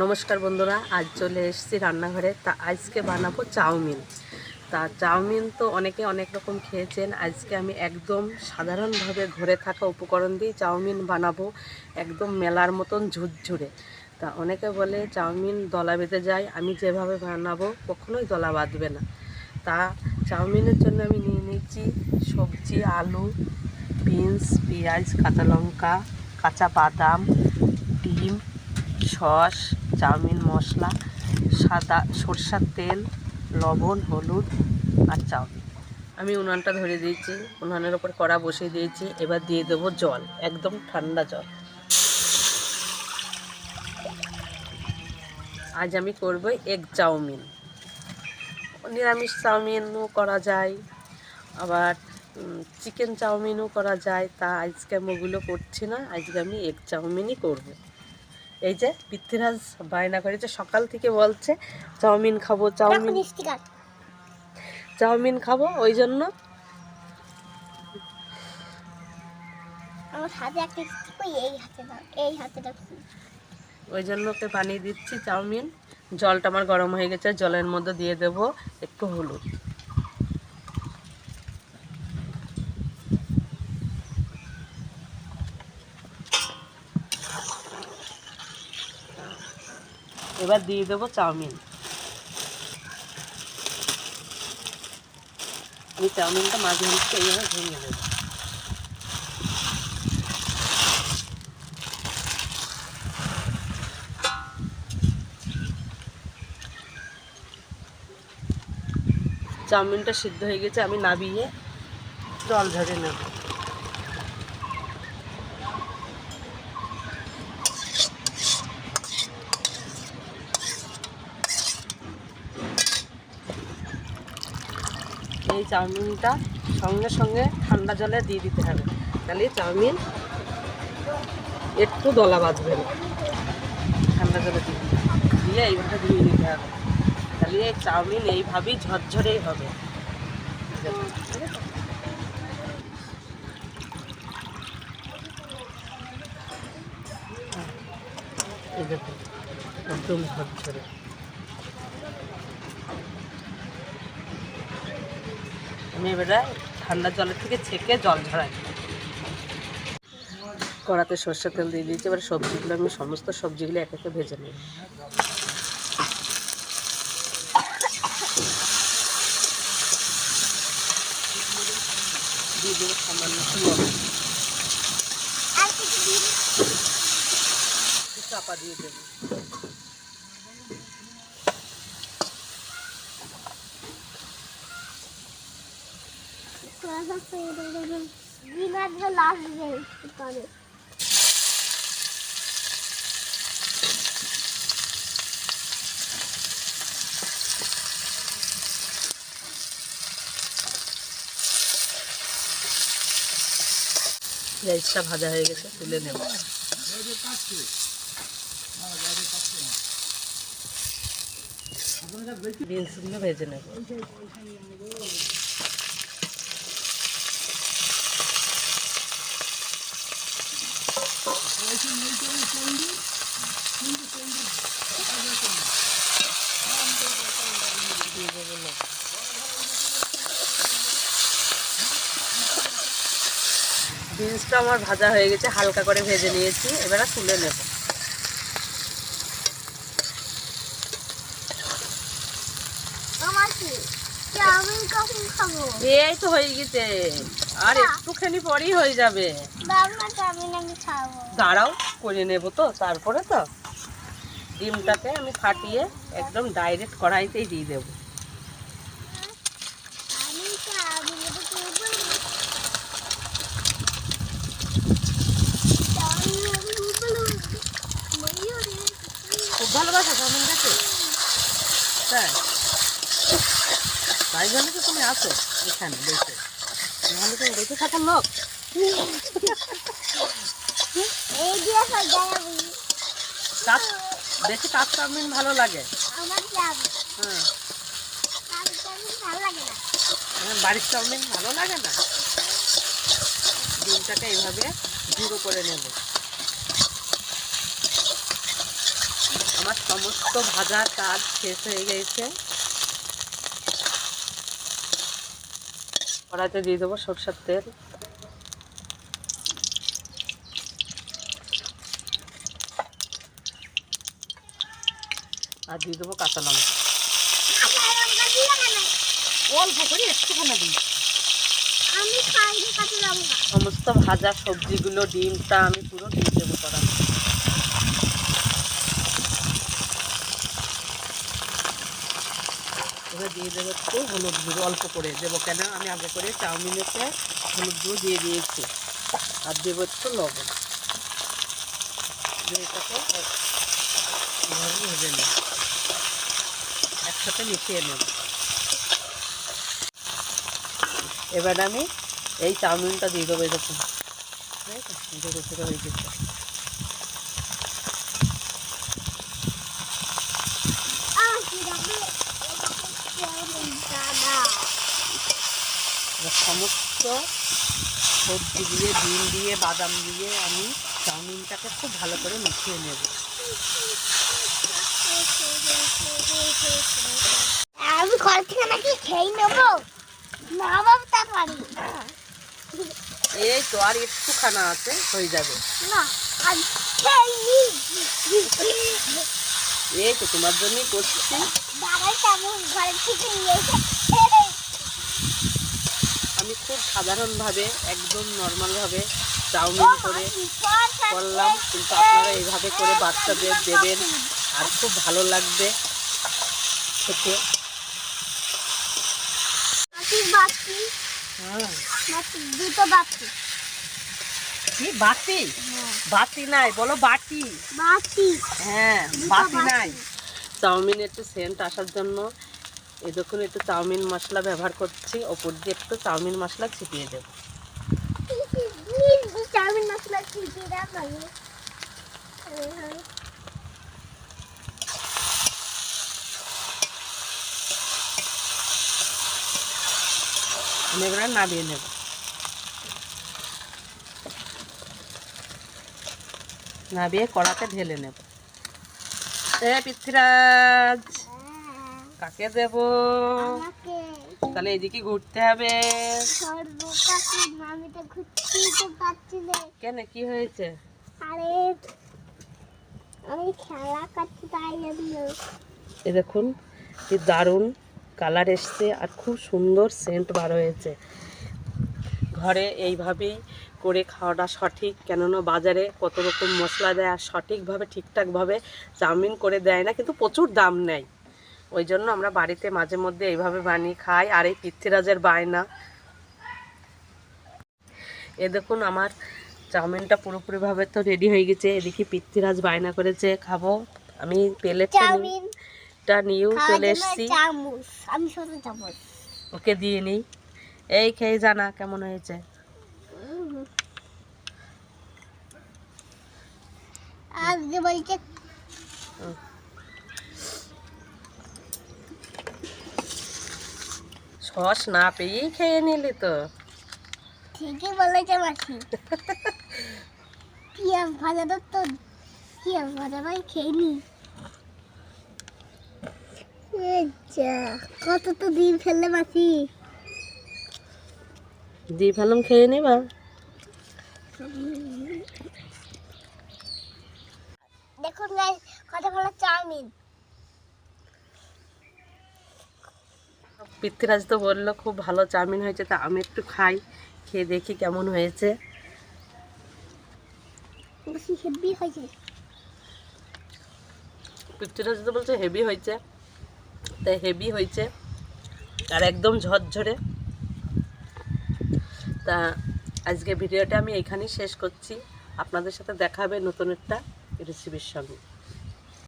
নমস্কার বন্ধুরা, আজ চলে এসেছি রান্নাঘরে। তা আজকে বানাবো চাউমিন। তা চাউমিন তো অনেকে অনেক রকম খেয়েছেন, আজকে আমি একদম সাধারণভাবে ঘরে থাকা উপকরণ দিয়ে চাউমিন বানাবো, একদম মেলার মতন ঝুরঝুরে। তা অনেকে বলে চাউমিন দলা বেঁধে যায়, আমি যেভাবে বানাবো কখনোই দলা বাঁধবে না। তা চাউমিনের জন্য আমি নিয়ে নিয়েছি সবজি, আলু, বিনস, পেঁয়াজ, কাঁচা লঙ্কা, কাঁচা বাদাম, ডিম, সস, চাউমিন মশলা, সাদা সরষের তেল, লবণ, হলুদ আর চাউমিন। আমি উনানটা ধরে দিয়েছি, উনানের ওপর কড়া বসিয়ে দিয়েছি। এবার দিয়ে দেবো জল, একদম ঠান্ডা জল। আজ আমি করবো এগ চাউমিন। নিরামিষ চাউমিনও করা যায়, আবার চিকেন চাউমিনও করা যায়। তা আজকে আমি ওগুলো করছি না, আজকে আমি এগ চাউমিনই করব। এই যে পৃথ্বীরাজ বায়না করেছে, সকাল থেকে বলছে চাউমিন খাবো, চাউমিন খাবো। ওই জন্য ওই জন্য ওকে বানিয়ে দিচ্ছি চাউমিন। জলটা আমার গরম হয়ে গেছে, জলের মধ্যে দিয়ে দেব একটু হলুদ। এবার দিয়ে দেবো চাউমিন। এই চাউমিনটা মাঝে মাঝে এইভাবে ভেঙে দেবো। চাউমিনটা সিদ্ধ হয়ে গেছে, আমি নাবিয়ে জল ঝরে নেব। এই চাউমিনটা সঙ্গে সঙ্গে ঠান্ডা জলে দিয়ে দিতে হবে, তাহলে চাউমিন একটু দলা বাঁধবে না। ঠান্ডা জলে দিয়ে এইভাবে ধুয়ে নিতে হবে, তাহলে এই চাউমিন এইভাবেই ঝরঝরেই হবে। এই দেখুন একদম ঝরঝরে। আমি এবারে ঠান্ডা জলের থেকে ছেঁকে জল ঝরাই। কড়াতে সর্ষের তেল দিয়ে দিয়েছি। এবার সবজিগুলো আমি সমস্ত সবজিগুলো এক একে ভেজে নিই। দিয়ে দেবো সামান্য লবণ, চাপা দিয়ে দেবো। পেঁয়াজটা ভাজা হয়ে গেছে, তুলে নেব। বিনসগুলো ভেজে নেব। বিনসটা আমার ভাজা হয়ে গেছে, হালকা করে ভেজে নিয়েছি, এবারে তুলে নেব। এই তো হয়ে গেছে, আর একটুখানি পরেই হয়ে যাবে। দাঁড়াও, করে নেব তো, তারপরে তো ডিমটাকে আমি ফাটিয়ে একদম ডাইরেক্ট কড়াইতেই দিয়ে দেবো। খুব ভালোবাসা চাউমিন খেতে, তাই তাই জন্য তো তুমি আসো এখানে দেখে, নাহলে তুমি দেখে থাকার লোক। বেশি কাঁচ চাউমিন ভালো লাগে। হ্যাঁ, বাড়ির চাউমিন ভালো লাগে না। ডিমটাকে এইভাবে গুঁড়ো করে নেব। আমার সমস্ত ভাজার কাজ শেষ হয়ে গেছে। কড়াইতে দিয়ে দেবো সরষের তেল, আর দিয়ে দেবো কাঁচা লঙ্কা, অল্প করে একটুখানি দিই। সমস্ত ভাজা সবজিগুলো, ডিমটা আমি পুরো দিয়ে দেবো কড়াই। এবার দিয়ে দেবো একটু হলুদ গুঁড়ো, অল্প করে দেবো, কেন আমি আগে করে চাউমিনেতে হলুদ গুঁড়ো দিয়ে দিয়েছি। আর দেবো একটু লবণ, দিয়ে এটাকে এভাবে ভেজে নেব, একসাথে মিশিয়ে নেব। এবার আমি এই চাউমিনটা দিয়ে দেবো, এরকম ধীরে ধীরে হয়ে গেছে। সমস্ত সবজি দিয়ে, ডিম দিয়ে, বাদাম দিয়ে আমি চাউমিনটাকে খুব ভালো করে মিশিয়ে নেব। আমি ঘর থেকে নাকি খেয়ে নেবো না বাবা, তা পারি। এই তো আর একটু খানা আছে, হয়ে যাবে। না আর খেয়ে এই তো তোমার জন্যই করছি। বাবাই তেমন ঘর থেকে নিয়ে এসে আমি খুব সাধারণভাবে, একদম নর্মালভাবে চাউমিন করে করলাম, কিন্তু আপনারা এইভাবে করে বাচ্চাদের দেবেন, আর খুব ভালো লাগবে খেতে। দুটো বাটি, কি বাটি? বাটি নাই, বলো বাটি। বাটি, হ্যাঁ, বাটি নাই। চাউমিন একটু সেন্ট আসার জন্য এই দেখুন একটু চাউমিন মশলা ব্যবহার করছি, ওপর দিয়ে একটু চাউমিন মশলা ছিটিয়ে দেব। চাউমিন মশলা ছিটিয়ে দাও। আমি এবার নামিয়ে নেব। নামিয়ে কড়াতে ঢেলে নেব। পৃথ্বীরাজ, কাকে দেব? তাহলে এদিকে ঘুরতে হবে। কেন, কি হয়েছে? আরে আমি খেলা করছি তাই জন্য। এ দেখুন কি দারুণ কালার এসছে, আর খুব সুন্দর সেন্ট বার হয়েছে। ঘরে এইভাবেই করে খাওয়াটা সঠিক, কেননা বাজারে কত রকম মশলা দেয়, আর সঠিকভাবে ঠিকঠাকভাবে চাউমিন করে দেয় না, কিন্তু প্রচুর দাম নেয়। ওই জন্য আমরা বাড়িতে মাঝে মধ্যে এইভাবে বানিয়ে খাই। আর এই পৃথ্বীরাজের বায়না। এ দেখুন আমার চাউমিনটা পুরোপুরিভাবে তো রেডি হয়ে গেছে। এদিকে পৃথ্বীরাজ বায়না করেছে খাবো। আমি প্লেটটা নিয়েও চলে এসেছি, ওকে দিয়ে নিই। এই খেয়ে জানা কেমন হয়েছে। সস না পেয়েই খেয়ে নিলি তো। ঠিকই বলেছে মাসি। পিঁয়াজ ভাজাটা তো, পিঁয়াজ ভাজাটাই খেয়ে নি। কত তো ডিম ফেললে মাসি। দিয়ে ফেলাম, খেয়ে নিবা। দেখুন গাইস, কত ভালো চাউমিন। পৃথ্বীরাজ তো বললো খুব ভালো চাউমিন হয়েছে, তা আমি একটু খাই, খেয়ে দেখি কেমন হয়েছে। হেভি হয়েছে। পৃথ্বীরাজ তো বলছে হেভি হয়েছে, তাই হেভি হয়েছে, আর একদম ঝরঝরে। তা আজকে ভিডিওটা আমি এইখানেই শেষ করছি। আপনাদের সাথে দেখা হবে নতুন একটা রেসিপির সঙ্গে।